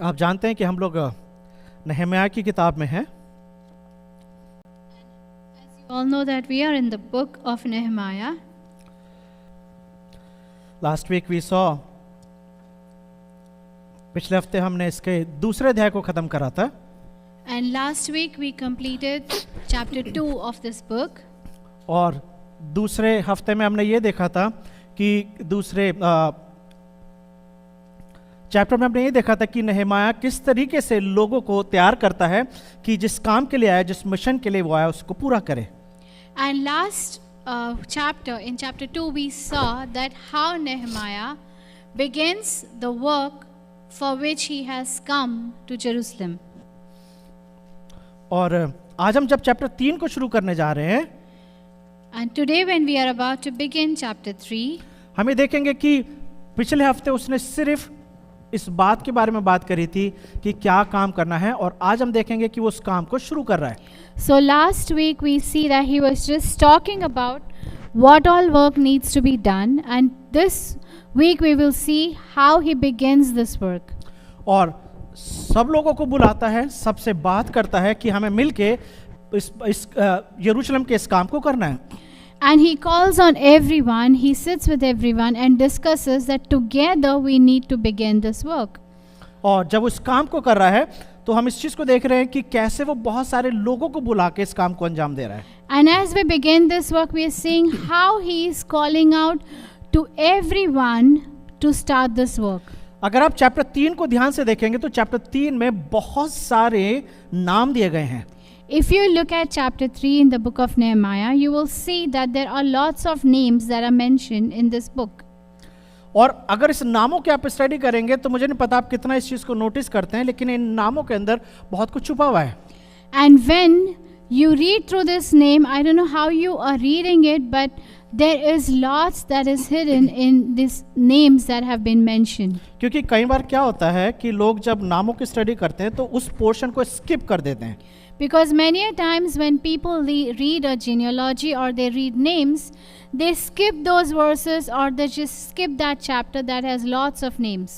आप जानते हैं कि हम लोग नहम्याह की किताब में हैं। As you all know that we are in the book of Nehemiah. Last week we saw, पिछले हफ्ते हमने इसके दूसरे अध्याय को खत्म करा था। And last week we completed chapter 2 of this book. और दूसरे हफ्ते में हमने ये देखा था कि दूसरे चैप्टर में हमने ये देखा था कि नहम्याह किस तरीके से लोगों को तैयार करता है कि जिस काम के लिए आया, जिस मिशन के लिए वो आया, उसको पूरा करे। And last chapter, in chapter 2, we saw that how Nehemiah begins the work for which he has come to Jerusalem. और आज हम जब चैप्टर 3 को शुरू करने जा रहे हैं, And today when we are about to begin chapter 3, हम ये देखेंगे कि पिछले हफ्ते उसने सिर्फ इस बात के बारे में बात करी थी कि क्या काम करना है, और आज हम देखेंगे कि वो उस काम को शुरू कर रहा है। so last week we see that he was just talking about what all work needs to be done, and this week we will see how he begins this work. और सब लोगों को बुलाता है, सबसे बात करता है कि हमें मिलके इस यरूशलेम के इस काम को करना है। And he calls on everyone, he sits with everyone and discusses that together we need to begin this work. और जब उस काम को कर रहा है तो हम इस चीज को देख रहे हैं कि कैसे वो बहुत सारे लोगों को बुला के इस काम को अंजाम दे रहा है। And as we begin this work, we are seeing how he is calling out to everyone to start this work. अगर आप चैप्टर 3 को ध्यान से देखेंगे तो चैप्टर 3 में बहुत सारे नाम दिए गए हैं। If you look at chapter 3 in the book of Nehemiah, you will see that there are lots of names that are mentioned in this book. और अगर इस नामों की आप स्टडी करेंगे तो मुझे नहीं पता आप कितना इस चीज को नोटिस करते हैं, लेकिन इन नामों के अंदर बहुत कुछ छुपा हुआ है। And when you read through this name, I don't know how you are reading it, but there is lots that is hidden in these names that have been mentioned. क्योंकि कई बार क्या होता है कि लोग जब नामों की स्टडी करते हैं तो उस पोर्शन को स्किप कर देते हैं। Because many a times when people read a genealogy or they read names, they skip those verses or they just skip that chapter that has lots of names.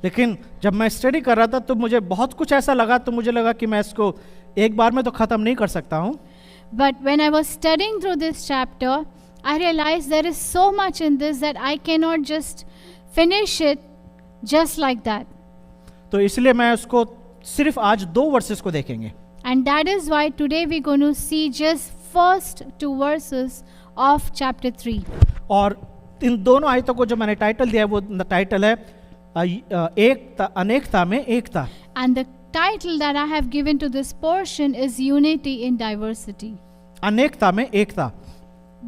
लेकिन जब मैं स्टडी कर रहा था तो मुझे बहुत कुछ ऐसा लगा, तो मुझे लगा कि मैं इसको एक बार में तो ख़त्म नहीं कर सकता हूँ। But when I was studying through this chapter, I realized there is so much in this that I cannot just finish it just like that. तो इसलिए मैं उसको सिर्फ आज 2 वर्सेस को देखेंगे। And that is why today we're going to see just first 2 verses of chapter 3. और इन दोनों आयतों को जो मैंने टाइटल दिया है वो टाइटल है एकता, अनेकता में एकता। And the title that I have given to this portion is Unity in Diversity, अनेकता में एकता।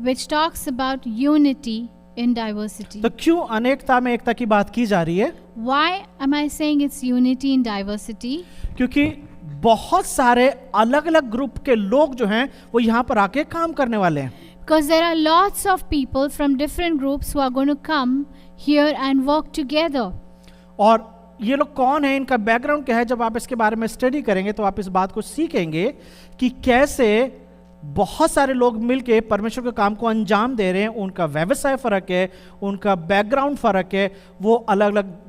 which talks about unity in diversity. तो क्यों अनेकता में एकता की बात की जा रही है? Why am I saying it's unity in diversity? क्योंकि बहुत सारे अलग अलग ग्रुप के लोग जो हैं वो यहाँ पर आके काम करने वाले हैं। Because there are lots of people from different groups who are going to come here and work together. और ये लोग कौन है, इनका बैकग्राउंड क्या है, जब आप इसके बारे में स्टडी करेंगे तो आप इस बात को सीखेंगे कि कैसे बहुत सारे लोग मिलके परमेश्वर के काम को अंजाम दे रहे हैं। उनका व्यवसाय फर्क है, उनका बैकग्राउंड फर्क है, वो अलग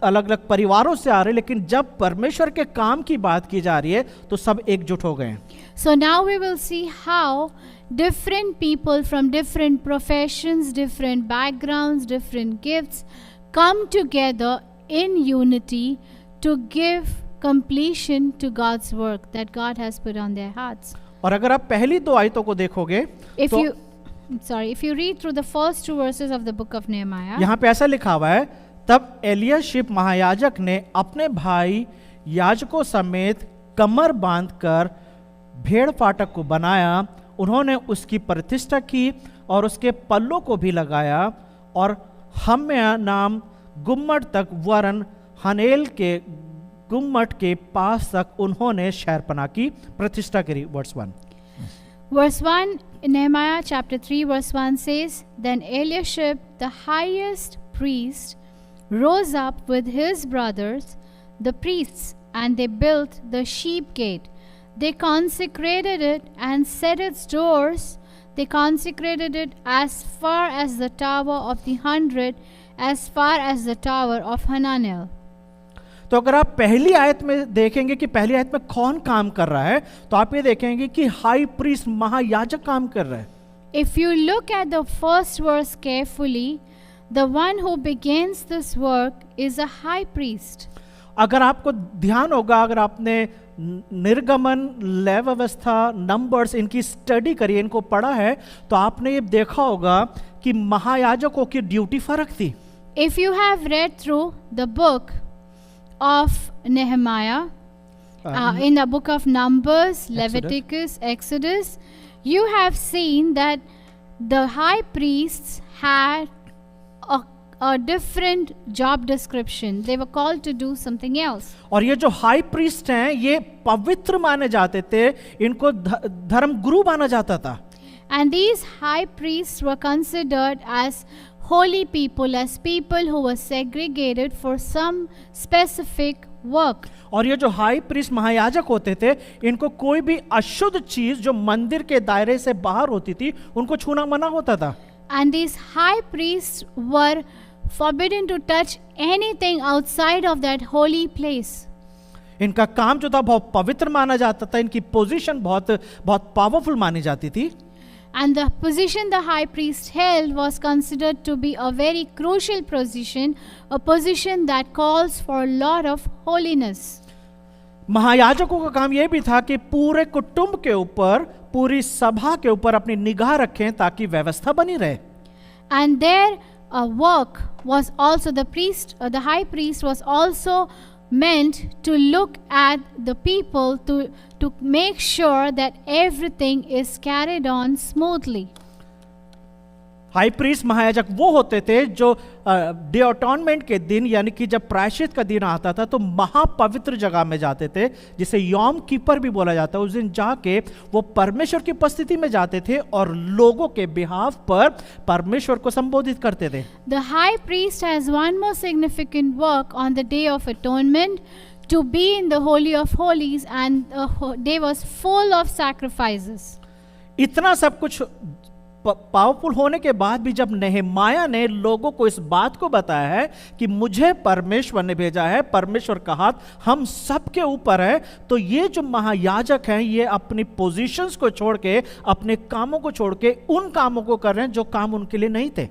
अलग परिवारों से आ रहे हैं, लेकिन जब परमेश्वर के काम की बात की जा रही है तो सब एकजुट हो गए हैं। So now we will see how different people from different professions, different backgrounds, different gifts come together in unity to give completion to God's work that God has put on their hearts. और अगर आप पहली 2 आयतों को देखोगे if you read through the first 2 verses of the book of Nehemiah, यहाँ पे ऐसा लिखा हुआ है, तब एलियाशिब महायाजक ने अपने भाई याजकों समेत कमर बांधकर भेड़ फाटक को बनाया। उन्होंने उसकी प्रतिष्ठा की और उसके पल्लों को भी लगाया, और हम्या नाम गुम्मट तक वरन हनेल के गुम्मट के पास तक उन्होंने शहरपनाह की प्रतिष्ठा करी। Verse 1 Verse 1 in Nehemiah chapter 3 verse 1 says, Then Eliashib the highest priest rose up with his brothers, the priests, and they built the sheep gate. They consecrated it and set its doors. They consecrated it as far as the tower of the 100, as far as the tower of Hananel. तो अगर आप पहली आयत में देखेंगे कि पहली आयत में कौन काम कर रहा है, तो आप ये देखेंगे कि हाई प्रीस्ट महायाजक काम कर रहा है। If you look at the first verse carefully, the one who begins this work is a high priest. अगर आपको ध्यान होगा, अगर आपने निर्गमन, लय व्यवस्था, नंबर्स इनकी स्टडी करी, इनको पढ़ा है, तो आपने ये देखा होगा कि महायाजकों की ड्यूटी फर्क थी। If you have read through the book of Nehemiah, in the book of Numbers, Leviticus, Exodus, you have seen that the high priests had a different job description. They were called to do something else. और ये जो high priest हैं, ये पवित्र माने जाते थे, इनको धर्म गुरु माना जाता था। And these high priests were considered as holy people, as people who were segregated for some specific work. और ये जो हाई प्रीस्ट महायाजक होते थे, इनको कोई भी अशुद्ध चीज जो मंदिर के दायरे से बाहर होती थी, उनको छूना मना होता था। And these high priests were forbidden to touch anything outside of that holy place. इनका काम जो था बहुत पवित्र माना जाता था, इनकी पोजीशन बहुत बहुत पावरफुल मानी जाती थी। And the position the high priest held was considered to be a very crucial position, a position that calls for a lot of holiness. महायाजकों का काम यह भी था कि पूरे कुटुंब के ऊपर, पूरी सभा के ऊपर अपनी निगाह रखें ताकि व्यवस्था बनी रहे। And their work was also the high priest was also meant to look at the people to make sure that everything is carried on smoothly. High priest महायाजक वो होते थे जो डे अटॉर्नमेंट के दिन, यानी कि जब प्रायश्चित का दिन आता था, तो महापवित्र जगह में जाते थे, जिसे यौम कीपर भी बोला जाता है। उस दिन जाके वो परमेश्वर की उपस्थिति में जाते थे और लोगों के बिहाफ पर परमेश्वर को संबोधित करते थे। The high priest has one more significant work on the day of atonement, to be in the holy of holies, and the day was full of sacrifices. इतना सब कुछ पावरफुल होने के बाद भी जब नेहमाया ने लोगों को इस बात को बताया है कि मुझे परमेश्वर ने भेजा है, परमेश्वर का हाथ हम सब के ऊपर है, तो ये जो महायाजक हैं, ये अपनी पोजीशंस को छोड़ के, अपने कामों को छोड़ के उन कामों को कर रहे हैं जो काम उनके लिए नहीं थे।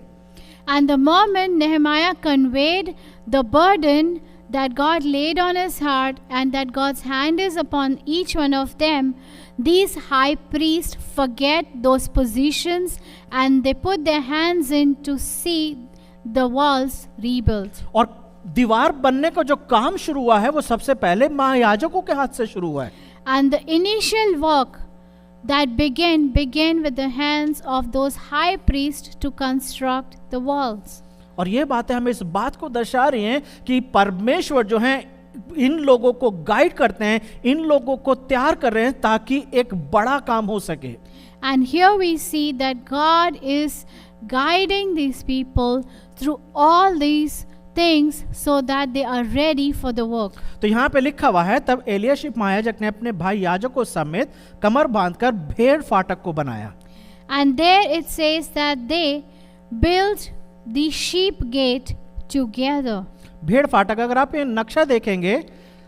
And the moment Nehemiah conveyed the burden that God laid on his heart and that God's hand is upon each one of them, these high priests forget those positions and they put their hands in to see the walls rebuilt. और दीवार बनने का जो काम शुरू हुआ है, वो सबसे पहले महायाजकों के हाथ से शुरू हुआ है। And the initial work that began with the hands of those high priests to construct the walls. और ये बातें हमें इस बात को दर्शा रही हैं कि परमेश्वर जो हैं इन लोगों को गाइड करते हैं, इन लोगों को तैयार कर रहे हैं ताकि एक बड़ा काम हो सके। And here we see that God is guiding these people through all these things so that they are ready for the work. तो यहाँ पे लिखा हुआ है, तब एलियाशिब महायाजक ने अपने भाई याजकों समेत कमर बांधकर भेड़ फाटक को बनाया। And there it says that they built the sheep gate together. भेड़ फाटक, अगर आप ये नक्शा देखेंगे,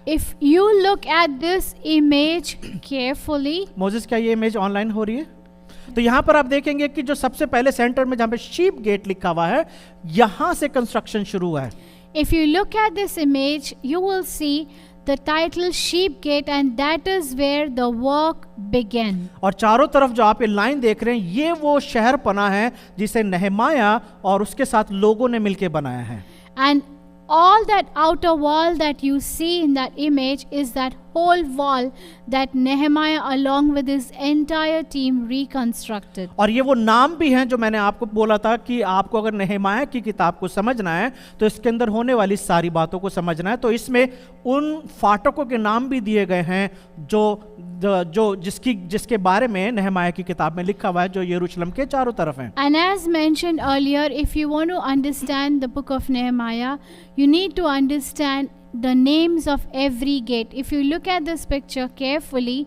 If you look at this image carefully, Moses क्या ये इमेज ऑनलाइन हो रही है? तो यहाँ पर आप देखेंगे कि जो सबसे पहले सेंटर में जहाँ पे शीप गेट लिखा हुआ है, यहाँ से कंस्ट्रक्शन शुरू हुआ है। if you look at this image, you will see the title sheep gate, and that is where the work began. और चारों तरफ जो आप ये लाइन देख रहे हैं, ये वो शहर पना है जिसे नेहमाया और उसके साथ लोगों ने मिलके बनाया है। And all that outer wall that you see in that image is that whole wall that Nehemiah along with his entire team reconstructed. और ये वो नाम भी हैं जो मैंने आपको बोला था कि आपको अगर नेहमाया की किताब को समझना है तो इसके अंदर होने वाली सारी बातों को समझना है। तो इसमें उन फाटकों के नाम भी दिए गए हैं जो जिसके बारे में नेहमाया की किताब में लिखा हुआ है, जो यरूशलेम के चारों तरफ हैं। And as mentioned earlier, if you want to understand the book of Nehemiah, you need to understand the names of every gate. If you look at this picture carefully,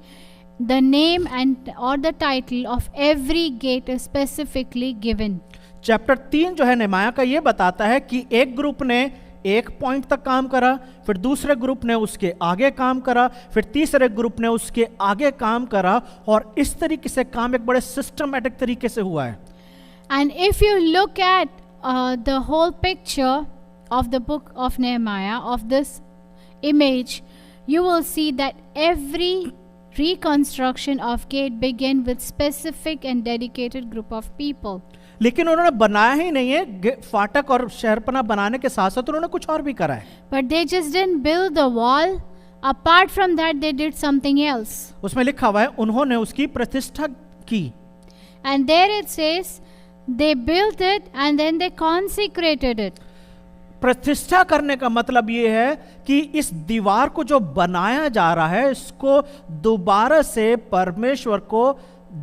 the name and or the title of every gate is specifically given. Chapter 3 जो है नेहमाया का, ये बताता है कि एक group ने एक पॉइंट तक काम करा, फिर दूसरे ग्रुप ने उसके आगे काम करा, फिर तीसरे ग्रुप ने उसके आगे काम करा, और इस तरीके से काम एक बड़े सिस्टमैटिक तरीके से हुआ है। And if you look at the whole picture of the book of Nehemiah, of this image, you will see that every reconstruction of gate began with specific and dedicated group of people. लेकिन उन्होंने बनाया ही नहीं है, फाटक और शहरपनाह बनाने के साथ साथ उन्होंने कुछ और भी करा है। But they just didn't build the wall. Apart from that, they did something else. उसमें लिखा हुआ है उन्होंने उसकी प्रतिष्ठा की। And there it says, they built it and then they consecrated it. प्रतिष्ठा करने का मतलब ये है कि इस दीवार को जो बनाया जा रहा है, इसको दोबारा से परमेश्वर को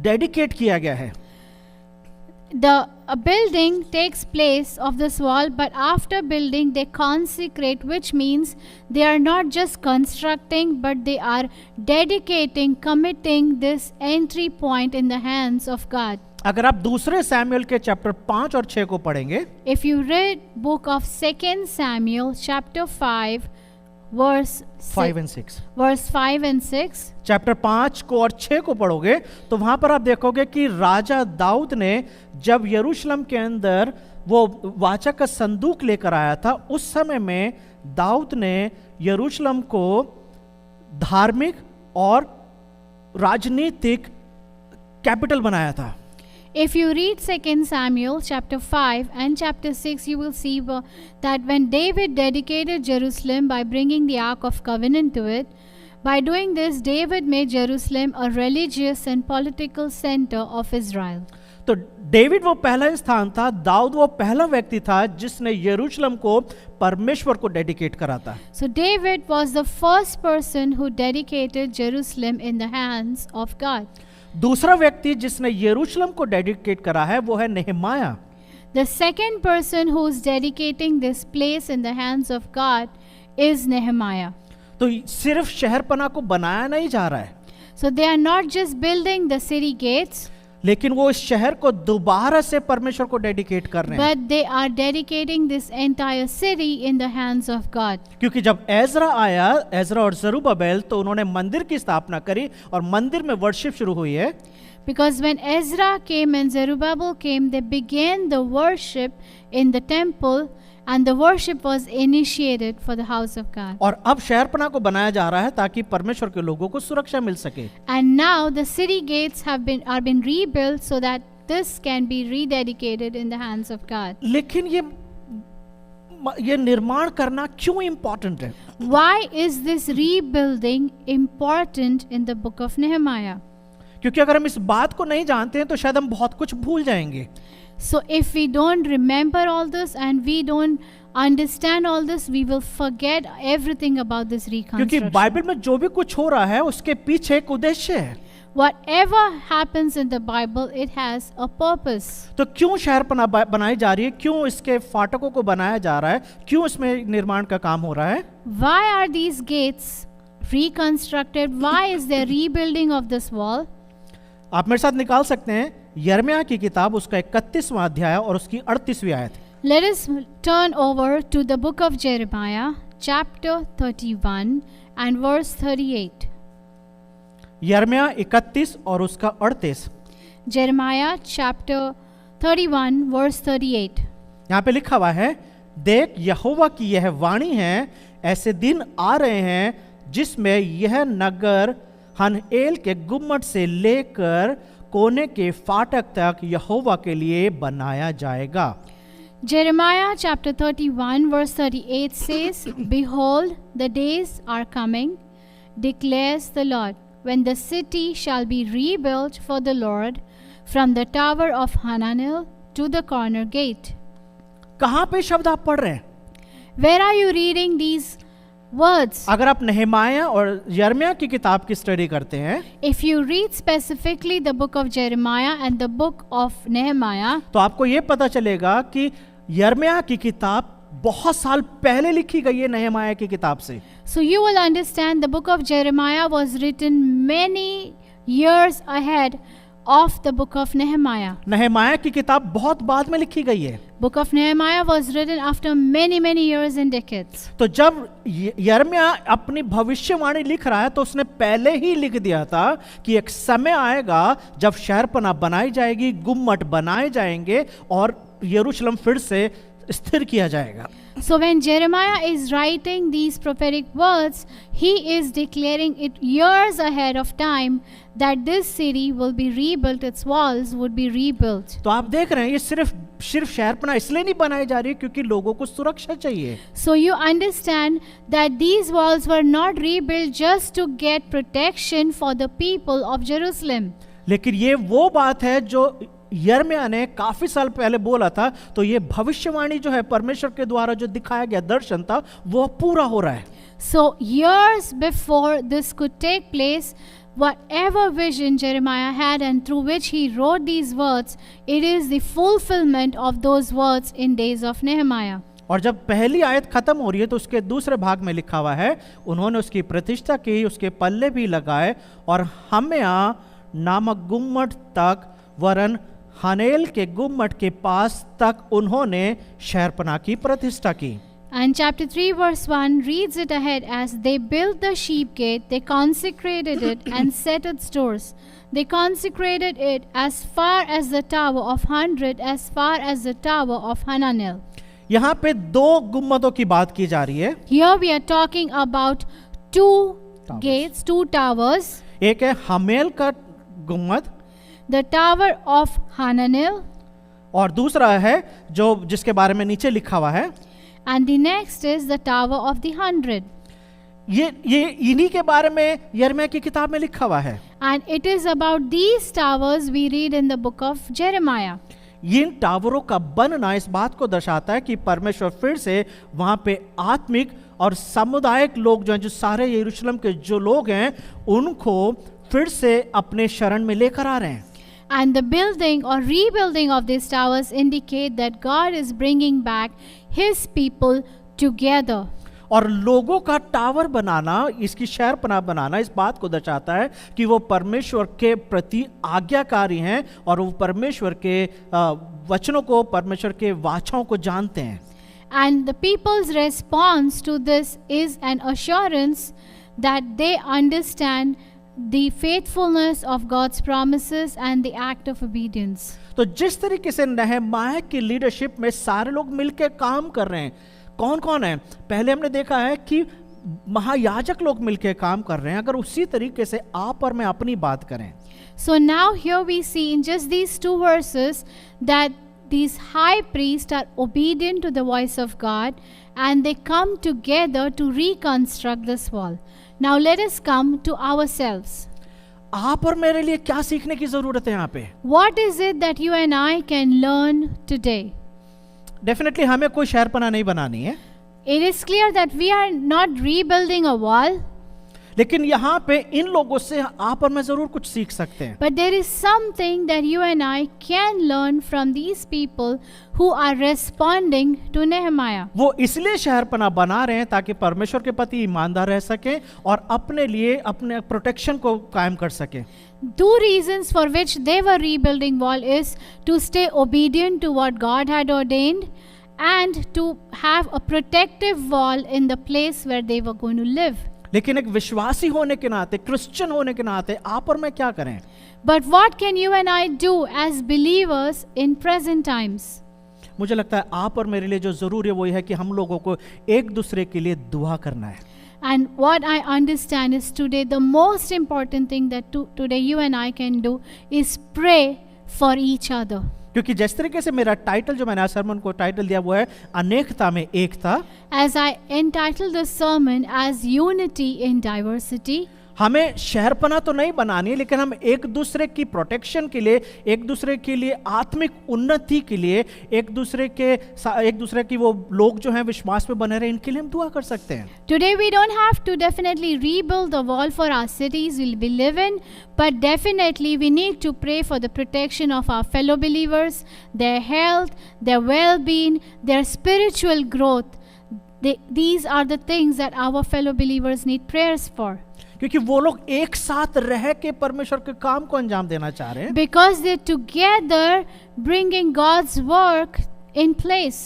डेडिकेट किया गया है। A building takes place of this wall, but after building they consecrate, which means they are not just constructing, but they are dedicating, committing this entry point in the hands of God. अगर आप दूसरे Samuel के chapter 5 और 6 को पढ़ेंगे, If you read book of 2 Samuel chapter 5 verse 5 and 6, verse 5 and 6, chapter 5 को और 6 को पढ़ोगे तो वहां पर आप देखोगे कि राजा दाऊद ने जब यरूशलेम के अंदर वो वाचा का संदूक लेकर आया था, उस समय में दाऊद ने यरूशलेम को धार्मिक और राजनीतिक कैपिटल बनाया था। If you read 2 Samuel chapter 5 and chapter 6, you will see that when David dedicated Jerusalem by bringing the Ark of Covenant to it, by doing this, David made Jerusalem a religious and political center of Israel. तो David वो पहला स्थान था, दाऊद वो पहला व्यक्ति था जिसने यरूशलेम को परमेश्वर को डेडिकेट करा था। So David was the first person who dedicated Jerusalem in the hands of God. दूसरा व्यक्ति जिसने यरूशलेम को डेडिकेट करा है वो है नेहमाया। The second person who is dedicating this place in the hands of God is Nehemiah. तो सिर्फ शहरपनाह को बनाया नहीं जा रहा है, So they are not just building the city gates, लेकिन वो इस शहर को दोबारा से परमेश्वर को डेडिकेट कर रहे हैं। but they are dedicating this entire city in the hands of God. क्योंकि जब एजरा आया, एजरा और जरूब्बाबेल, तो उन्होंने मंदिर की स्थापना करी और मंदिर में वर्शिप शुरू हुई है। Because when Ezra came and Zerubbabel came, they began the worship in the temple, and the worship was initiated for the house of God. और अब शहरपनाह को बनाया जा रहा है ताकि परमेश्वर के लोगों को सुरक्षा मिल सके। And now the city gates are been rebuilt so that this can be rededicated in the hands of God. लेकिन ये निर्माण करना क्यों इंपॉर्टेंट है? Why is this rebuilding important in the book of Nehemiah? क्योंकि अगर हम इस बात को नहीं जानते हैं तो शायद हम बहुत कुछ भूल जाएंगे। So if we don't remember all this and we don't understand all this, we will forget everything about this क्योंकि reconstruction. बाइबल में जो भी कुछ हो रहा है उसके पीछे एक उद्देश्य है। Whatever happens in the Bible, it has a purpose. तो क्यों शहरपनाह बनाई जा रही है, क्यों इसके फाटकों को बनाया जा रहा है, क्यों इसमें निर्माण का काम हो रहा है? Why are these gates reconstructed? Why is there rebuilding of this wall? आप मेरे साथ निकाल सकते हैं यिर्मयाह की किताब, उसका 31वां अध्याय और उसकी 38वीं आयत। Let us turn over to the book of Jeremiah, chapter 31 and verse 38. यिर्मयाह 31 और उसका 38। Jeremiah chapter 31 verse 38. यहाँ पे लिखा हुआ है, देख यहोवा की यह वाणी है, ऐसे दिन आ रहे हैं जिसमें यह नगर हनएल के गुम्मट से लेकर कोने के फाटक तक यहोवा के लिए बनाया जाएगा। Jeremiah chapter 31 verse 38 says, Behold, the days are coming, declares the Lord, when the city shall be rebuilt for the Lord, from the tower of Hananel to the corner gate. कहाँ पे शब्द आप पढ़ रहे हैं? Where are you reading these words? अगर आप नेहमाया और यिर्मयाह की किताब की स्टडी करते हैं, If you read specifically the book of Jeremiah and the book of Nehemiah, तो आपको ये पता चलेगा कि यिर्मयाह की किताब बहुत साल पहले लिखी गई है नेहमाया की किताब से। so you will understand the book of Jeremiah was written many years ahead of the book of Nehemiah. नहमाया की किताब बहुत बाद में लिखी गई है। Book of Nehemiah was written after many years and decades. तो जब यिर्मयाह अपनी भविष्यवाणी लिख रहा है तो उसने पहले ही लिख दिया था कि एक समय आएगा जब शहरपनाह बनाई जाएगी, गुम्मट बनाए जाएंगे और यरूशलेम फिर से स्थिर किया जाएगा। So when Jeremiah is writing these prophetic words, he is declaring it years ahead of time that this city will be rebuilt, its walls would be rebuilt. तो आप देख रहे हैं ये सिर्फ शहरपनाह इसलिए नहीं बनाई जा रही है क्योंकि लोगों को सुरक्षा चाहिए। So you understand that these walls were not rebuilt just to get protection for the people of Jerusalem. लेकिन ये वो बात है जो यिर्मयाह ने काफी साल पहले बोला था, तो ये भविष्यवाणी जो है परमेश्वर के द्वारा जो दिखाया गया दर्शन था वो पूरा हो रहा है। So years before this could take place, whatever vision Jeremiah had and through which he wrote these words, it is the fulfillment of those words in days of Nehemiah. और जब पहली आयत खत्म हो रही है तो उसके दूसरे भाग में लिखा हुआ है, उन्होंने उसकी प्रतिष्ठा की, उसके पल्ले भी लगाए और हमेया नामक गुम्मट तक वरन हनेल के गुम्मट के पास तक उन्होंने शहरपनाह की प्रतिष्ठा की। And chapter 3 verse 1 reads it ahead as they built the sheep gate, they consecrated it and set its doors. They consecrated it as far as the tower of 100, as far as the tower of Hananel. यहाँ पे दो गुम्मतों की बात की जा रही है। Here we are talking about two gates, two towers. एक है हमेल का गुम्मत The tower of Hananel और दूसरा है जो जिसके बारे में नीचे लिखा हुआ है, and the next is the tower of the 100. ये इन्हीं के बारे में यिर्मयाह की किताब में लिखा हुआ है। And it is about these towers we read in the book of Jeremiah. इन टावरों का बनना इस बात को दर्शाता है कि परमेश्वर फिर से वहां पे आत्मिक और सामुदायिक लोग जो हैं, जो सारे यरूशलेम के जो लोग हैं, उनको फिर से अपने शरण में लेकर आ रहे हैं। And the building or rebuilding of these towers indicate that God is bringing back His people together. और लोगों का टावर बनाना, इसकी शहरपनाह बनाना इस बात को दर्शाता है कि वो परमेश्वर के प्रति आज्ञाकारी हैं और वो परमेश्वर के वचनों को, परमेश्वर के वाचाओं को जानते हैं। And the people's response to this is an assurance that they understand the faithfulness of God's promises and the act of obedience. तो जिस तरीके से नहमाया की लीडरशिप में सारे लोग मिलकर काम कर रहे हैं, कौन कौन है? पहले हमने देखा है कि महायाजक लोग मिलकर काम कर रहे हैं। अगर उसी तरीके से आप और मैं अपनी बात करें, So now here we see in just these two verses that these high priests are obedient to the voice of God and they come together to reconstruct this wall. Now let us come to ourselves. आप और मेरे लिए क्या सीखने की जरूरत है यहाँ पे? What is it that you and I can learn today? Definitely हमें कोई शहरपनाह नहीं बनानी है, It is clear that we are not rebuilding a wall, लेकिन यहाँ पे इन लोगों से आप और मैं जरूर कुछ सीख सकते हैं। but there is something that you and I can learn from these people who are responding to Nehemiah. वो इसलिए शहरपनाह बना रहे हैं ताकि परमेश्वर के प्रति ईमानदार रह सके और अपने लिए अपने प्रोटेक्शन को कायम कर सके। Two reasons for which they were rebuilding wall is to stay obedient to what God had ordained and to have a protective wall in the place where they were going to live. लेकिन एक विश्वासी होने के नाते, Christian होने के नाते आप और मैं क्या करें? But what can you and I do as believers in present times? मुझे लगता है आप और मेरे लिए जो जरूरी है वो ये है कि हम लोगों को एक दूसरे के लिए दुआ करना है। And what I understand is today the most important thing that today you and I can do is pray for each other. क्योंकि जिस तरीके से मेरा टाइटल, जो मैंने आज सरमन को टाइटल दिया वो है अनेकता में एकता। As I entitled the sermon as Unity in Diversity, हमें शहरपनाह तो नहीं बनानी है, लेकिन हम एक दूसरे की प्रोटेक्शन के लिए, एक दूसरे के लिए आत्मिक उन्नति के लिए, एक दूसरे की वो लोग जो हैं विश्वास में बने रहे, इनके लिए हम दुआ कर सकते हैं। today we don't have to definitely rebuild the wall for our cities we live in, but definitely we need to pray for the protection of our fellow believers, their health, their well-being, their spiritual growth. These are the things that our fellow believers need prayers for. क्योंकि वो लोग एक साथ रह के परमेश्वर के काम को अंजाम देना चाह रहे हैं। because they're together bringing God's work in place.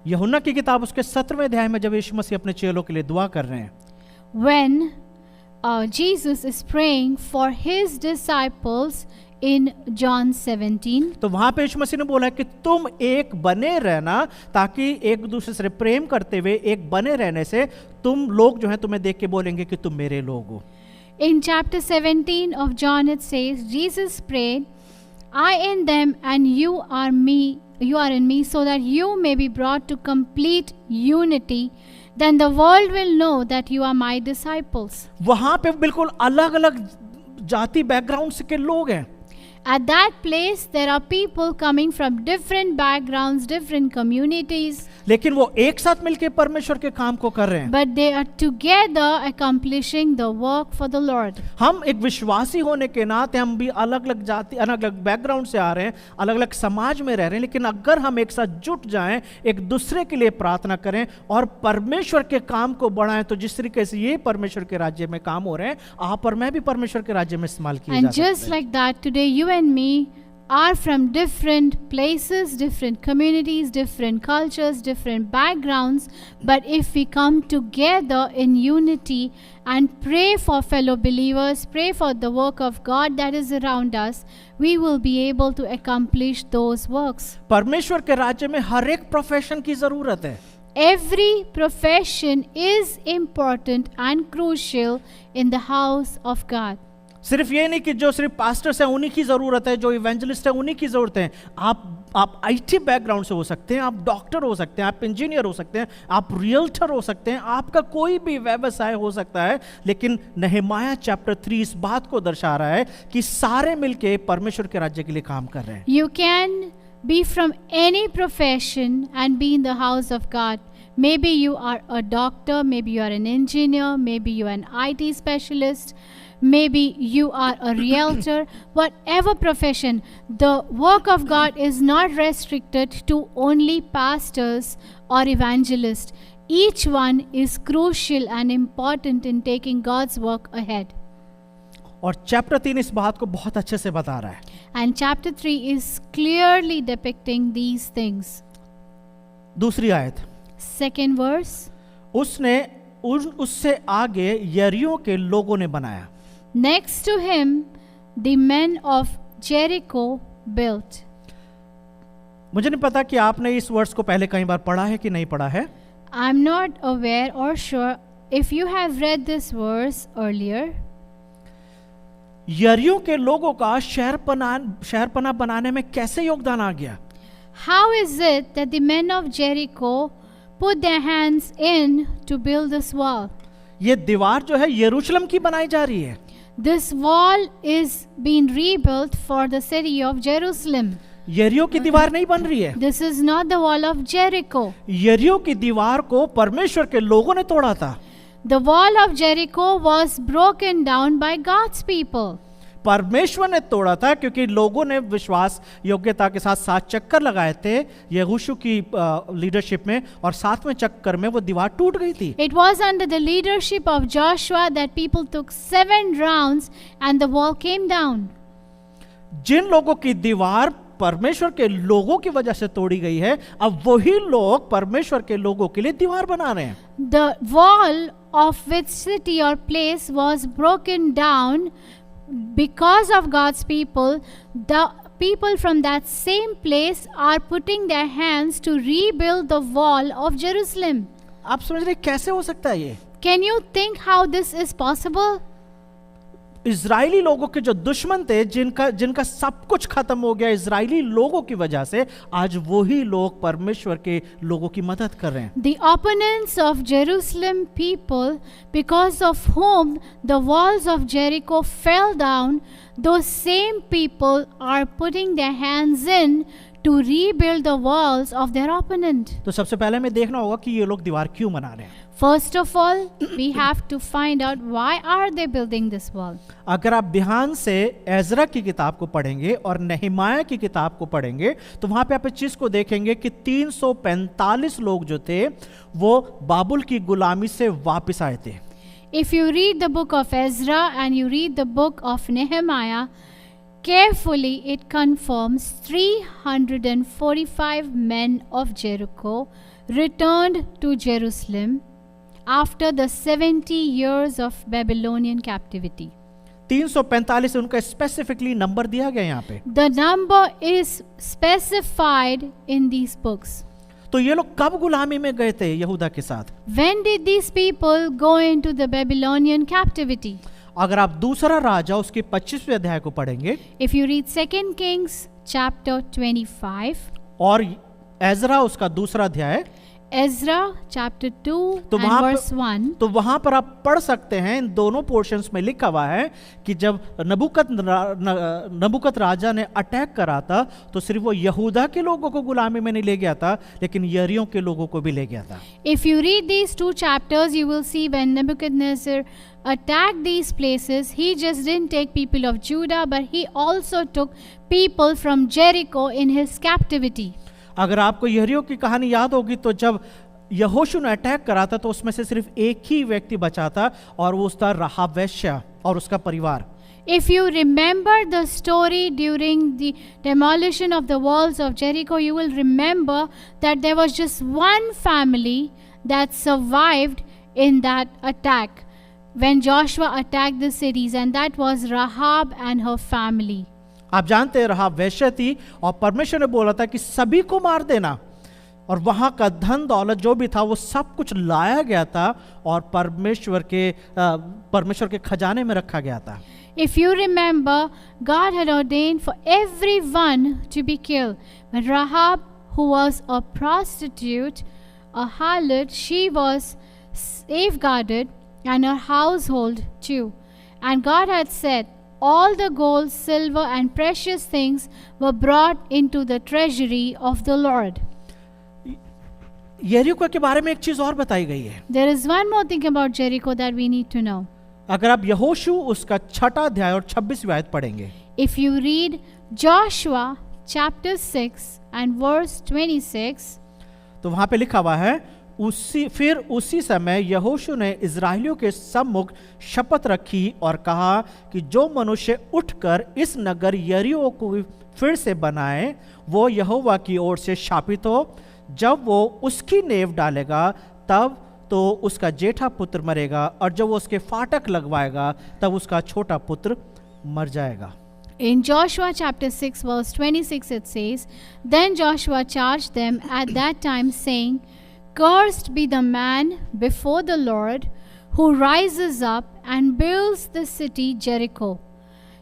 यूहन्ना की किताब उसके 17वें अध्याय में जब यीशु मसीह अपने चेलों के लिए दुआ कर रहे हैं, When Jesus is praying for his disciples in John 17, तो वहां पे यीशु मसीह ने बोला कि तुम एक बने रहना, ताकि एक दूसरे से प्रेम करते हुए एक बने रहने से तुम लोग जो हैं तुम्हें देख के बोलेंगे कि तुम मेरे लोग हो। in chapter 17 of John it says, Jesus prayed, I in them and you are in me, so that you may be brought to complete unity. Then the world will know that you are my disciples. वहां पे बिल्कुल अलग अलग जाति background से के लोग हैं, At that place, there are people coming from different backgrounds, different communities, लेकिन वो एक साथ मिलकर परमेश्वर के काम को कर रहे हैं। but they are together accomplishing the work for the Lord. हम एक विश्वासी होने के नाते हम भी अलग अलग जाति, अलग अलग बैकग्राउंड से आ रहे हैं, अलग अलग समाज में रह रहे हैं, लेकिन अगर हम एक साथ जुट जाएं, एक दूसरे के लिए प्रार्थना करें और परमेश्वर के काम को बढ़ाएं, तो जिस तरीके से ये परमेश्वर के राज्य में काम हो रहे हैं, आप और मैं भी परमेश्वर के राज्य में इस्तेमाल किए जा And just सकते हैं। like that, today you and me are from different places, different communities, different cultures, different backgrounds. But if we come together in unity and pray for fellow believers, pray for the work of God that is around us, we will be able to accomplish those works. परमेश्वर के राज्य में हर एक profession की जरूरत है। Every profession is important and crucial in the house of God. सिर्फ ये नहीं कि जो सिर्फ पास्टर्स हैं उन्हीं की ज़रूरत है, जो इवेंजलिस्ट है उन्हीं की ज़रूरत है। आप आईटी बैकग्राउंड से हो सकते हैं, आप डॉक्टर हो सकते हैं, आप इंजीनियर हो सकते हैं, आप रियल्टर हो सकते हैं, आपका कोई भी व्यवसाय हो सकता है। लेकिन नहमाया चैप्टर 3 इस बात को दर्शा रहा है कि सारे मिलके परमेश्वर के राज्य के लिए काम कर रहे हैं। You can be from any profession and be in the house of God. Maybe you are a doctor, maybe you are an engineer, maybe you are an IT specialist, maybe you are a realtor. Whatever profession, the work of God is not restricted to only pastors or evangelists. Each one is crucial and important in taking God's work ahead. और chapter 3 इस बात को बहुत अच्छे से बता रहा है। And chapter 3 is clearly depicting these things. दूसरी आयत, Second verse. उससे आगे यरीहो के लोगों ने बनाया। Next to him, the men of Jericho built. मुझे नहीं पता कि आपने इस वर्ष को पहले कई बार पढ़ा है कि नहीं पढ़ा है। I'm not aware or sure if you have read this verse earlier. यरीहो के लोगों का शहरपना बनाने में कैसे योगदान आ गया? How is it that the men of Jericho put their hands in to build this wall? ये दीवार जो है यरूशलेम की बनाई जा रही है। This wall is being rebuilt for the city of Jerusalem. यरीहो की दीवार नहीं बन रही है। This is not the wall of Jericho. यरीहो की दीवार को परमेश्वर के लोगों ने तोड़ा था। The wall of Jericho was broken down by God's people. परमेश्वर ने तोड़ा था क्योंकि लोगों ने विश्वास योग्यता के साथ 7 चक्कर लगाए थे यहोशू की लीडरशिप में, और 7वें चक्कर में वो दीवार टूट गई थी। It was under the leadership of Joshua that people took 7 rounds and the wall came down. जिन लोगों की दीवार परमेश्वर के लोगों की वजह से तोड़ी गई है, अब वही लोग परमेश्वर के लोगों के लिए दीवार बना रहे हैं। The wall of which city or place was broken down because of God's people. The people from that same place are putting their hands to rebuild the wall of Jerusalem. आप समझ रहे कैसे हो सकता है ये? Can you think how this is possible? Israeli लोगों के जो दुश्मन थे, जिनका सब कुछ खत्म हो गया इजरायली लोगों की वजह से, आज वही लोग परमेश्वर के लोगों की मदद कर रहे हैं। The opponents of Jerusalem people, because of whom the walls of Jericho fell down, those same people are putting their hands in to rebuild the walls of their opponent. तो सबसे पहले हमें देखना होगा कि ये लोग दीवार क्यों बना रहे हैं। First of all, we have to find out why are they building this wall. अगर आप ध्यान से एजरा की किताब को पढ़ेंगे और नहमाया की किताब को पढ़ेंगे, तो वहां पे आप इस चीज को देखेंगे कि 345 लोग जो थे वो बाबुल की गुलामी से वापस आए थे। If you read the book of Ezra and you read the book of Nehemiah, carefully it confirms 345 men of Jericho returned to Jerusalem after the 70 years of Babylonian captivity. 345 उनका स्पेसिफिकली नंबर दिया गया यहाँ पे। The number is specified in these books. तो ये लोग कब गुलामी में गए थे यहूदा के साथ? When did these people go into the Babylonian captivity? अगर आप दूसरा राजा उसके 25वें अध्याय को पढ़ेंगे If you read 2 Kings chapter 25, और एजरा उसका दूसरा अध्याय, Ezra chapter 2 तो and वहां verse 1, तो वहां पर आप पढ़ सकते हैं, इन दोनों पोर्शंस में लिखा हुआ है कि जब नबुकत राजा ने अटैक करा था तो सिर्फ वो यहूदा के लोगों को गुलामी में नहीं ले गया था, लेकिन यरियों के लोगों को भी ले गया था। if you read these two chapters, you will see when Nebuchadnezzar attacked these places, he just didn't take people of Judah, but he also took people from Jericho in his captivity. अगर आपको यरियों की कहानी याद होगी तो जब यहोशू ने अटैक करा था तो उसमें से सिर्फ एक ही व्यक्ति बचा था और वो था राहाब वेश्या और उसका परिवार। If you remember the story during the demolition of the walls of Jericho, you will remember that there was just one family that survived in that attack when Joshua attacked the cities, and that was Rahab and her family. आप जानते हैं राहाब वेश्या थी और परमेश्वर ने बोला था कि सभी को मार देना, और वहां का धन दौलत जो भी था वो सब कुछ लाया गया था और परमेश्वर के खजाने में रखा गया था। If you remember, God had ordained for everyone to be killed. But Rahab, who was a prostitute, a harlot, she was safeguarded, and her household too. And God had said, all the gold, silver, and precious things were brought into the treasury of the Lord. यरीको के बारे में एक चीज और बताई गई है। There is one more thing about Jericho that we need to know. अगर आप यहोशू उसका 6 अध्याय और 26वीं आयत पढ़ेंगे, If you read Joshua chapter 6 and verse 26, तो वहां पे लिखा हुआ है, उसी समय यहोशू ने इजराइलियों के सम्मुख शपथ रखी और कहा कि जो मनुष्य उठकर इस नगर यरीहो को फिर से बनाए वो यहोवा की ओर से शापित हो। जब वो उसकी नेव डालेगा तब तो उसका जेठा पुत्र मरेगा, और जब वो उसके फाटक लगवाएगा तब उसका छोटा पुत्र मर जाएगा। in Joshua chapter 6 verse 26 it says, Then Joshua charged them at that time, saying, Cursed be the man before the Lord who rises up and builds the city Jericho.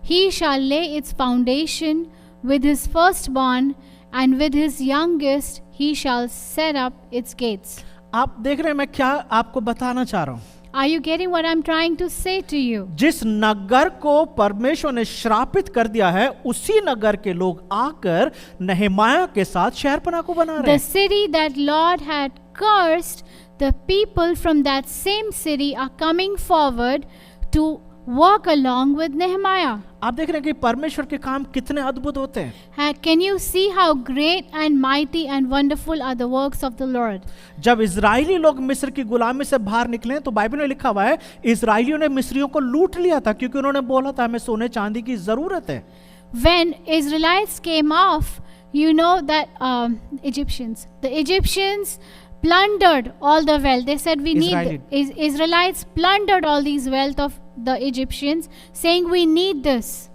He shall lay its foundation with his firstborn, and with his youngest he shall set up its gates. आप देख रहे हैं मैं क्या आपको बताना चाह रहा हूं? Are you getting what I'm trying to say to you? जिस नगर को परमेश्वर ने श्रापित कर दिया है उसी नगर के लोग आकर नहमाया के साथ शहरपनाह को बना रहे The हैं। city that Lord had cursed, the people from that same city are coming forward to walk along with Nehemiah. आप देख रहे हैं कि परमेश्वर के काम कितने अद्भुत होते हैं। Can you see how great and mighty and wonderful are the works of the Lord? जब इजरायली लोग मिस्र की गुलामी से बाहर निकले तो बाइबल में लिखा हुआ है इजरायलियों ने मिस्रियों को लूट लिया था, क्योंकि उन्होंने बोला था हमें सोने चांदी की जरूरत है। When Israelites came off, you know that the Egyptians plundered all the wealth. They said Israelites plundered all these wealth of the Egyptians, saying we need this.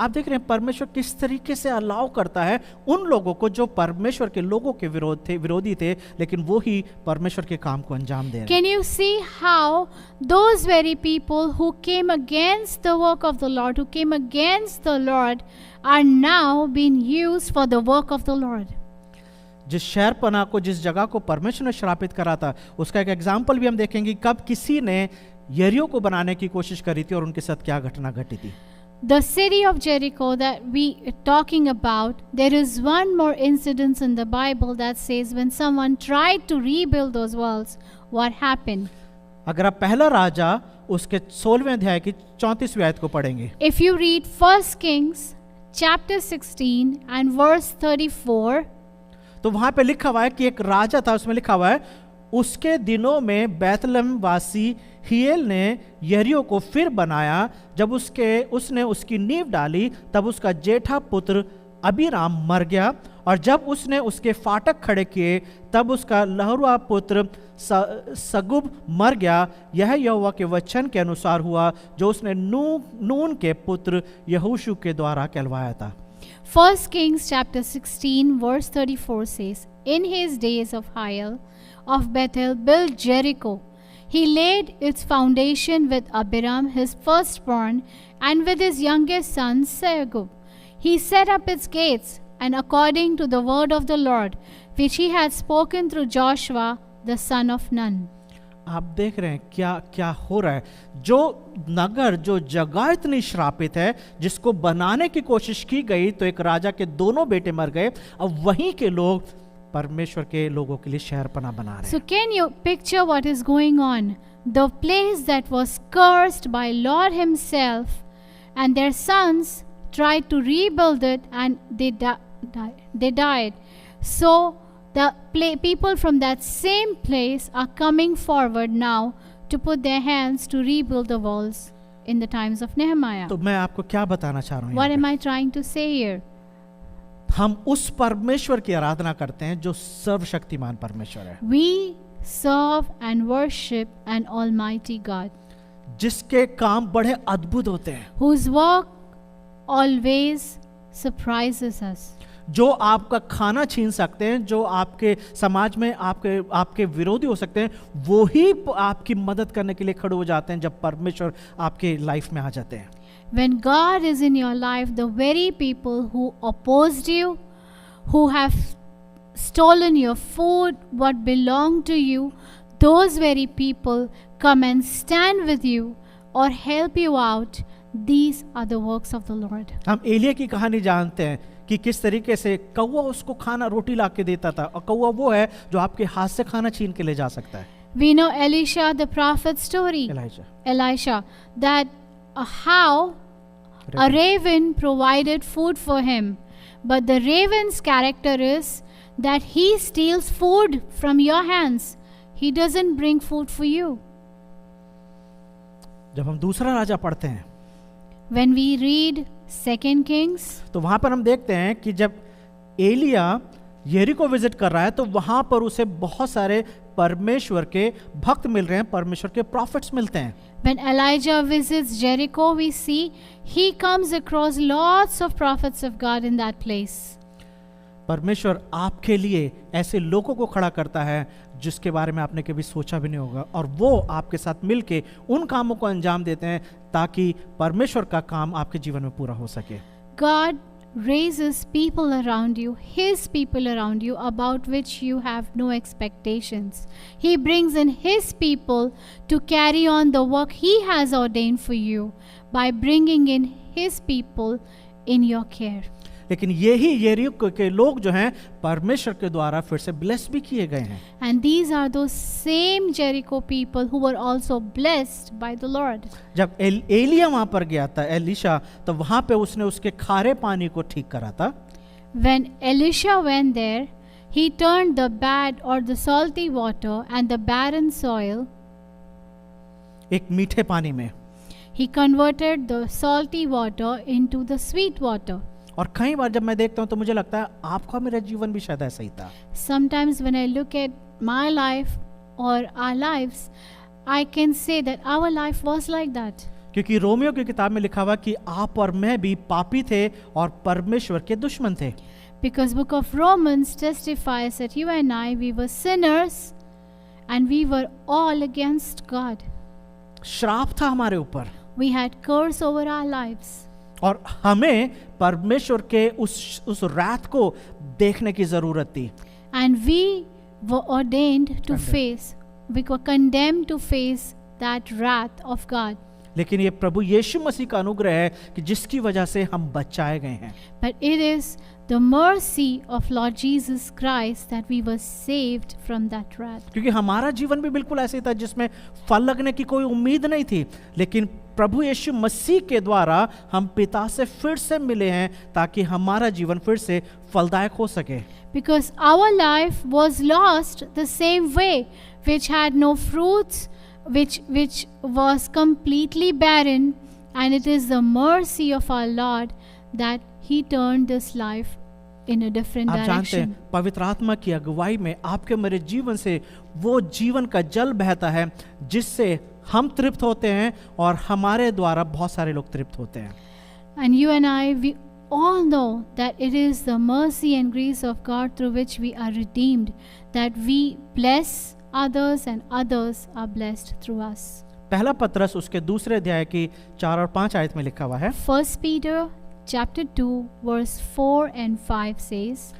आप देख रहे हैं परमेश्वर किस तरीके से अलाउ करता है उन लोगों को जो परमेश्वर के लोगों के विरोधी थे, लेकिन वो ही परमेश्वर के काम को अंजाम दे रहे हैं। Can you see how those very people who came against the work of the Lord, who came against the Lord, are now being used for the work of the Lord? जिस शहरपनाह को, जिस जगह को परमेश्वर ने श्रापित करा था, उसका एक एग्जाम्पल भी हम देखेंगे कब किसी ने यरीहो को बनाने की कोशिश करी थी और उनके साथ क्या घटना घटी थी। The city of Jericho that we are talking about, there is one more incident in the Bible that says when someone tried to rebuild those walls, what happened? अगर आप पहला राजा उसके 16वें अध्याय की 34वीं आयत को पढ़ेंगे, If you read 1 Kings chapter 16 and verse 34, तो वहां पे लिखा हुआ है कि एक राजा था, उसमें लिखा हुआ है उसके दिनों में बैतलहम वासी हिएल ने यरीहो को फिर बनाया। जब उसने उसकी नींव डाली, तब उसका जेठा पुत्र अबीराम मर गया, और जब उसने उसके फाटक खड़े किए, तब उसका लहरुआ पुत्र सगुब मर गया। यह यहोवा के वचन के अनुसार हुआ जो उसने नून के पुत्र यहोशू के द्वारा कहलवाया था। 1 Kings chapter 16 verse 34 says, In his days of Hiel of Bethel built Jericho. He laid its foundation with Abiram his firstborn and with his youngest son Segub. He set up its gates, and according to the word of the Lord, which he had spoken through Joshua the son of Nun. आप देख रहे हैं क्या क्या हो रहा है। जो नगर, जो जगह इतनी श्रापित है, जिसको बनाने की कोशिश की गई तो एक राजा के दोनों बेटे मर गए, अब वहीं के लोग परमेश्वर के लोगों के लिए शहरपनाह बना रहे हैं। So can you picture what is going on? The place that was cursed by Lord himself, and their sons tried to rebuild it, and they died. So the people from that same place are coming forward now to put their hands to rebuild the walls in the times of Nehemiah. तो मैं आपको क्या बताना चाह रहा हूँ, What am I trying to say here? हम उस परमेश्वर की आराधना करते हैं जो सर्वशक्तिमान परमेश्वर है, We serve and worship an almighty God, जिसके काम बड़े अद्भुत होते हैं, whose work always surprises us. जो आपका खाना छीन सकते हैं, जो आपके समाज में आपके विरोधी हो सकते हैं, वो ही आपकी मदद करने के लिए खड़े हो जाते हैं जब परमेश्वर आपके लाइफ में आ जाते हैं। When God is in your life, the very people who opposed you, who have stolen your food, what belonged to you, those very people come and stand with you or help you out. These are the works of the Lord. हम एलिया की कहानी जानते हैं कि किस तरीके से कौवा उसको खाना रोटी ला के देता था, और कौवा वो है जो आपके हाथ से खाना छीन के ले जा सकता है। We know Elisha the prophet story, Elisha, that how a raven provided food for him, but the raven's character is that he steals food from your hands. He doesn't bring food for you. जब हम दूसरा राजा पढ़ते हैं, When we read 2 Kings, तो वहां पर हम देखते हैं कि जब एलिया यरीको विजिट कर रहा है, तो वहां पर उसे बहुत सारे परमेश्वर के भक्त मिल रहे हैं, परमेश्वर के प्रॉफिट्स मिलते हैं। when Elijah visits Jericho, we see he comes across lots of prophets of God in that place. परमेश्वर आपके लिए ऐसे लोगों को खड़ा करता है जिसके बारे में आपने कभी सोचा भी नहीं होगा, और वो आपके साथ मिलके उन कामों को अंजाम देते हैं ताकि परमेश्वर का काम आपके जीवन में पूरा हो सके। God raises people around you, His people around you, about which you have no expectations. He brings in His people to carry on the work He has ordained for you by bringing in His people in your care. लेकिन यही यरीको के लोग जो हैं परमेश्वर के द्वारा फिर से ब्लेस भी किए गए हैं। And these are those same Jericho people who were also blessed by the Lord. जब एलिया वहां पर गया था, एलिशा, तो वहां पे उसने उसके खारे पानी को ठीक करा था। When Elisha went there, he turned the bad or the salty water and the barren soil, एक मीठे पानी में, he converted the salty water into the sweet water. और कई बार जब मैं देखता हूँ तो मुझे लगता है आपका मेरा जीवन भी शायद ऐसा ही था। Sometimes when I look at my life or our lives, I can say that our life was like that. क्योंकि रोमियो की किताब में लिखा हुआ कि आप और मैं भी पापी थे और परमेश्वर के दुश्मन थे। Because book of Romans testifies that you and I, we were sinners and we were all against God. श्राप था हमारे ऊपर, We had curse over our lives. और हमें परमेश्वर के उस रात को देखने की जरूरत थी। And we were ordained to face, we were condemned to face that wrath of God. लेकिन ये प्रभु यीशु मसीह का अनुग्रह है कि जिसकी वजह से हम बचाए गए हैं। But it is the mercy of Lord Jesus Christ that we were saved from that wrath. क्योंकि हमारा जीवन भी बिल्कुल ऐसे था जिसमें फल लगने की कोई उम्मीद नहीं थी, लेकिन प्रभु यीशु मसीह के द्वारा हम पिता से फिर से मिले हैं ताकि हमारा जीवन फिर से फलदायक हो सके। because our life was lost the same way, which had no fruits, which was completely barren, and it is the mercy of our Lord that He turned this life in a different आप जानते direction. हैं पवित्र आत्मा की अगुवाई में आपके मेरे जीवन से वो जीवन का जल बहता है जिससे हम तृप्त होते हैं और हमारे द्वारा बहुत सारे लोग तृप्त होते हैं. And you and I, we all know that it is the mercy and grace of God through which we are redeemed, that we bless others and others are blessed through us. पहला पत्रस उसके दूसरे अध्याय की 4 और 5 आयत में लिखा हुआ है. 1 Peter chapter 2 verse 4 and 5 says,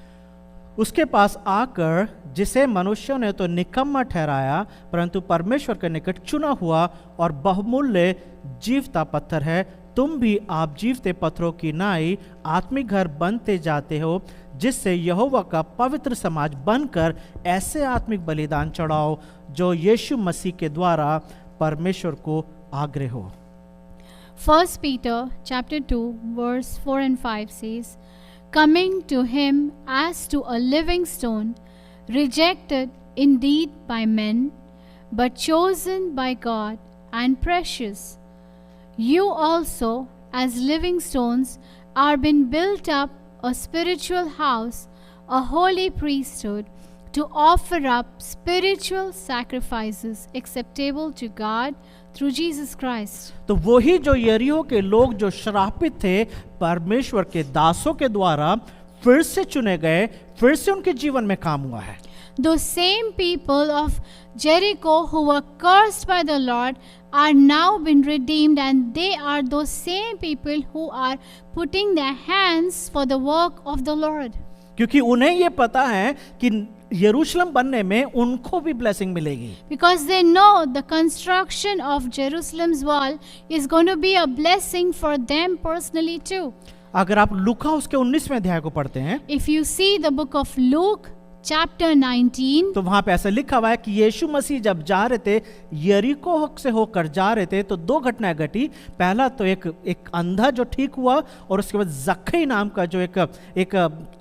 उसके पास आकर जिसे मनुष्यों ने तो निकम्मा ठहराया परंतु परमेश्वर के निकट चुना हुआ और बहुमूल्य जीवता पत्थर है, तुम भी आप जीवते पत्थरों की नाई आत्मिक घर बनते जाते हो, जिससे यहोवा का पवित्र समाज बनकर ऐसे आत्मिक बलिदान चढ़ाओ जो यीशु मसीह के द्वारा परमेश्वर को आग्रह हो. 1 Peter chapter 2 verse 4 and 5 says, coming to him as to a living stone, rejected indeed by men, but chosen by God and precious. You also, as living stones, are being built up a spiritual house, a holy priesthood, to offer up spiritual sacrifices acceptable to God through Jesus Christ. तो वही जो यरीहो के लोग जो श्रापित थे परमेश्वर के दासों के द्वारा फिर से चुने गए, फिर से उनके जीवन में काम हुआ है. Those same people of Jericho who were cursed by the Lord are now been redeemed, and they are those same people who are putting their hands for the work of the Lord. क्योंकि उन्हें ये पता है कि यरूशलेम बनने में उनको भी ब्लेसिंग मिलेगी. Because they know the construction of Jerusalem's wall is going to be a blessing for them personally too. अगर आप लूका उसके 19वें अध्याय को पढ़ते हैं If you see the book of Luke chapter 19, तो वहां पे ऐसा लिखा हुआ है कि यीशु मसीह जब जा रहे थे, यरीको से होकर जा रहे थे, तो दो घटनाएं घटी. पहला तो एक अंधा जो ठीक हुआ, और उसके बाद जक्कई नाम का जो एक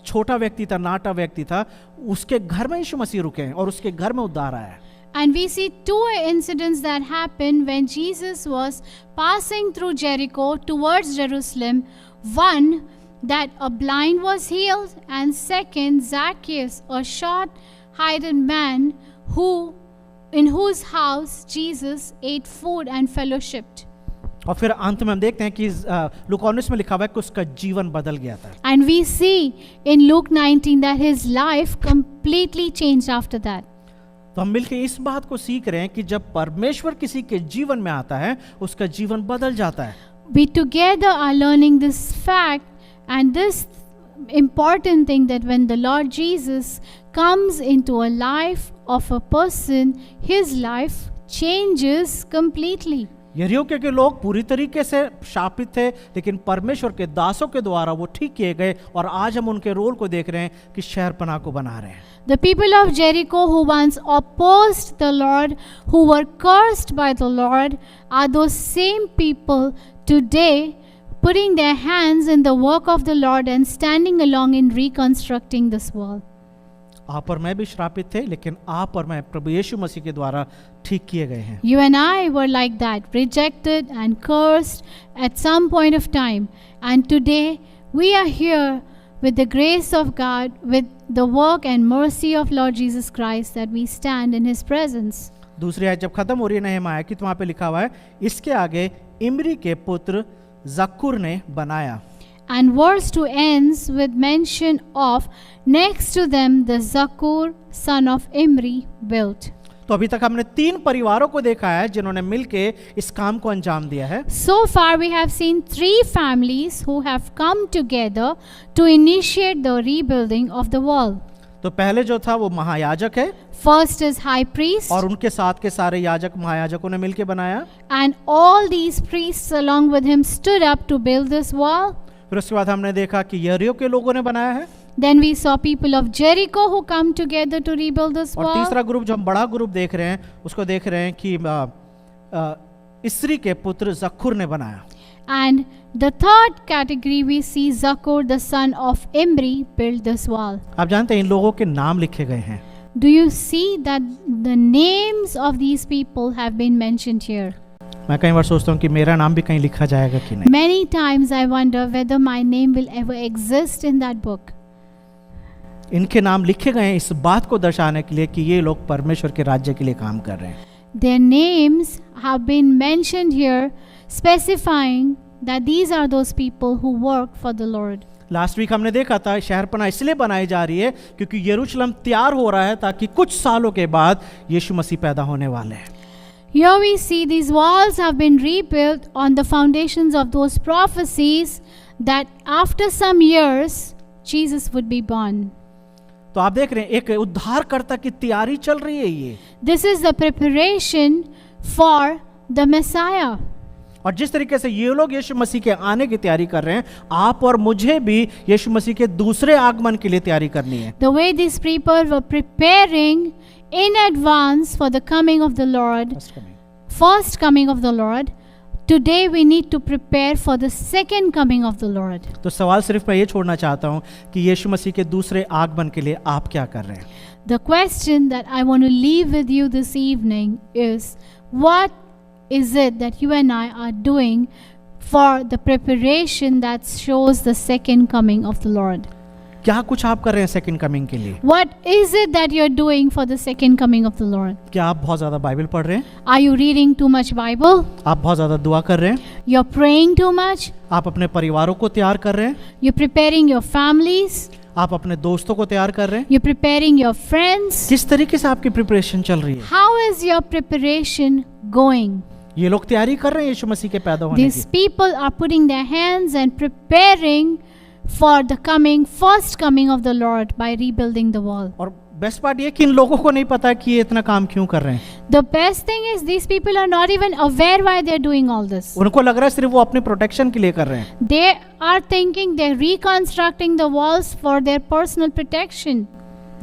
छोटा व्यक्ति था, नाटा व्यक्ति था, उसके घर में यीशु मसीह रुके हैं और उसके घर में उद्धार आया. and we see two incidents that happened when Jesus was passing through Jericho towards Jerusalem. One, that a blind was healed, and second, Zacchaeus, a short-heighted man in whose house Jesus ate food and fellowshipped. और फिर अंत में हम देखते हैं कि लूका 19 में लिखा हुआ है कि उसका जीवन बदल गया था. And we see in Luke 19 that his life completely changed after that. तो हम मिलकर इस बात को सीख रहे हैं कि जब परमेश्वर किसी के जीवन में आता है, उसका जीवन बदल जाता है. We together are learning this fact and this important thing, that when the Lord Jesus comes into a life of a person, his life changes completely. यरीहो के लोग पूरी तरीके से शापित थे, लेकिन परमेश्वर के दासों के द्वारा वो ठीक किए गए, और आज हम उनके रोल को देख रहे हैं कि शहरपनाह को बना रहे हैं. The people of Jericho who once opposed the Lord, who were cursed by the Lord, are those same people today putting their hands in the work of the Lord and standing along in reconstructing this world. आप और मैं भी श्रापित थे, लेकिन आप और मैं प्रभु यीशु मसीह के द्वारा ठीक किए गए हैं. You and I were like that, rejected and cursed at some point of time. And today we are here with the grace of God, with the work and mercy of Lord Jesus Christ, that we stand in His presence. दूसरी आयत जब खत्म हो रही है नहमाया की, तो वहां पे लिखा हुआ है, इसके आगे इमरी के पुत्र जक्कुर ने बनाया. And verse 2 ends with mention of, next to them the Zakkur son of Imri built. तो अभी तक हमने 3 परिवारों को देखा है जिन्होंने मिलके इस काम को अंजाम दिया है. So far we have seen 3 families who have come together to initiate the rebuilding of the wall. तो पहले जो था वो महायाजक है, First is high priest, और उनके साथ के सारे याजक महायाजकों ने मिलके बनाया. and all these priests along with him stood up to build this wall. फिर उसके बाद हमने देखा कि यरीहो के लोगों ने बनाया है, Then we saw people of Jericho who come together to rebuild this और wall. तीसरा ग्रुप जो हम बड़ा ग्रुप देख रहे हैं, उसको देख रहे हैं कि इसरी के पुत्र जक्कुर ने बनाया. And the third category we see Zakur, the son of Imri, built this wall. आप जानते हैं इन लोगों के नाम लिखे गए हैं. Do you see that the names of these people have been mentioned here? मैं कई बार सोचता हूँ कि मेरा नाम भी कहीं लिखा जाएगा कि नहीं. Many times I wonder whether my name will ever exist in that book. इनके नाम लिखे गए हैं इस बात को दर्शाने के लिए कि ये लोग परमेश्वर के राज्य के लिए काम कर रहे हैं. Their names have been mentioned here, specifying that these are those people who work for the Lord. Last week हमने देखा था शहरपनाह इसलिए बनाई जा रही है क्योंकि यरूशलेम तैयार हो रहा है ताकि कुछ सालों के बाद यीशु मसीह पैदा होने वाले हैं. Here we see these walls have been rebuilt on the foundations of those prophecies that after some years Jesus would be born. तो आप देख रहे हैं एक उद्धारकर्ता की तैयारी चल रही है ये. This is the preparation for the Messiah. और जिस तरीके से ये लोग यीशु मसीह के आने की तैयारी कर रहे हैं, आप और मुझे भी यीशु मसीह के दूसरे आगमन के लिए तैयारी करनी है. The way these people were preparing in advance for the coming of the Lord, first coming of the Lord, today we need to prepare for the second coming of the Lord. तो सवाल सिर्फ मैं ये छोड़ना चाहता हूँ कि यीशु मसीह के दूसरे आगमन के लिए आप क्या कर रहे हैं. The question that I want to leave with you this evening is, what is it that you and I are doing for the preparation that shows the second coming of the Lord? क्या कुछ आप कर रहे हैं second coming के लिए? What is it that you're doing for the second coming of the Lord? क्या आप बहुत ज्यादा बाइबल पढ़ रहे हैं? Are you reading too much Bible? आप बहुत ज्यादा दुआ कर रहे हैं? You're praying too much? आप अपने परिवारों को तैयार कर रहे हैं? You're preparing your families? आप अपने दोस्तों को तैयार कर रहे हैं? You're preparing your friends? किस तरीके से आपकी प्रिपरेशन चल रही है? How is your preparation going? ये लोग तैयारी कर रहे हैं यीशु मसीह के पैदा होने These की. people are putting their hands and preparing for the first coming of the Lord by rebuilding the wall. और बेस्ट पार्ट ये कि इन लोगों को नहीं पता कि ये इतना काम क्यों कर रहे हैं. The best thing is these people are not even aware why they're doing all this. उनको लग रहा है सिर्फ वो अपने प्रोटेक्शन के लिए कर रहे हैं. They are thinking they're reconstructing the walls for their personal protection.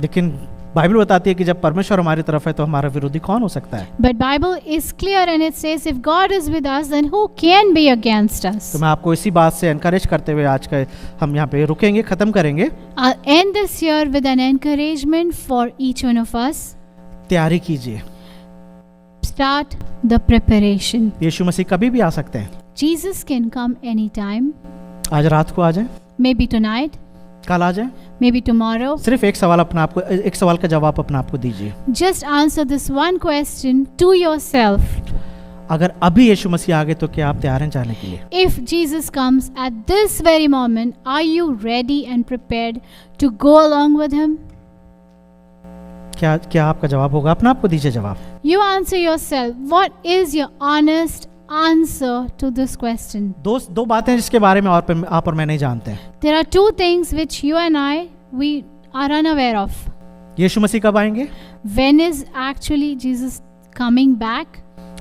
लेकिन बाइबल बताती है कि जब परमेश्वर हमारी तरफ है तो हमारा विरोधी कौन हो सकता है. But Bible is clear and it says if God is with us then who can be against us? तो मैं आपको इसी बात से एनकरेज करते हुए आज का हम यहाँ पे रुकेंगे, खत्म करेंगे. I'll end this year with an encouragement for each one of us. तैयारी कीजिए. Start the preparation. यीशु मसीह कभी भी आ सकते हैं. Jesus can come anytime. आज रात को आ जाए, Maybe tonight, कल आ जाए. maybe tomorrow. सिर्फ एक सवाल का जवाब अपने आप को दीजिए. Just answer this one question to yourself. अगर अभी यीशु मसीह आ गए तो क्या आप तैयार हैं जाने के लिए? If Jesus comes at this very moment, are you ready and prepared to go along with him? क्या आपका जवाब होगा? अपने आप को दीजिए जवाब. You answer yourself. What is your honest answer to this question? दो बातें जिसके बारे में आप और मैं नहीं जानते. There are two things which you and we are unaware of. यीशु मसीह कब आएंगे? When is actually Jesus coming back?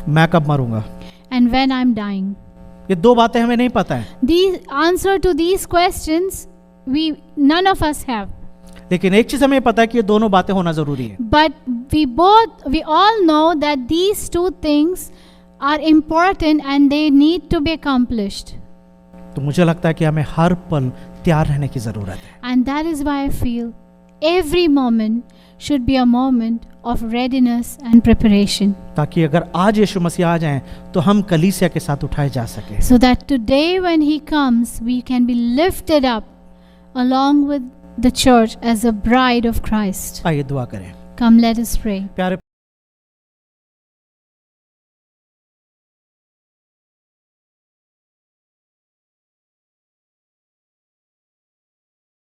मैं कब मरूंगा? And when I'm dying. ये दो बातें हमें नहीं पता है. The answer to these questions none of us have. लेकिन एक चीज हमें पता है कि ये दोनों बातें होना जरूरी है. But we all know that these two things are important and they need to be accomplished. तो मुझे लगता है कि हमें हर पल तैयार रहने की जरूरत है. And that is why I feel every moment should be a moment of readiness and preparation. ताकि अगर आज यीशु मसीह आ जाएं तो हम कलीसिया के साथ उठाए जा सके. So that today when he comes we can be lifted up along with the church as a bride of Christ. आइए दुआ करें. Come, let us pray. प्यारे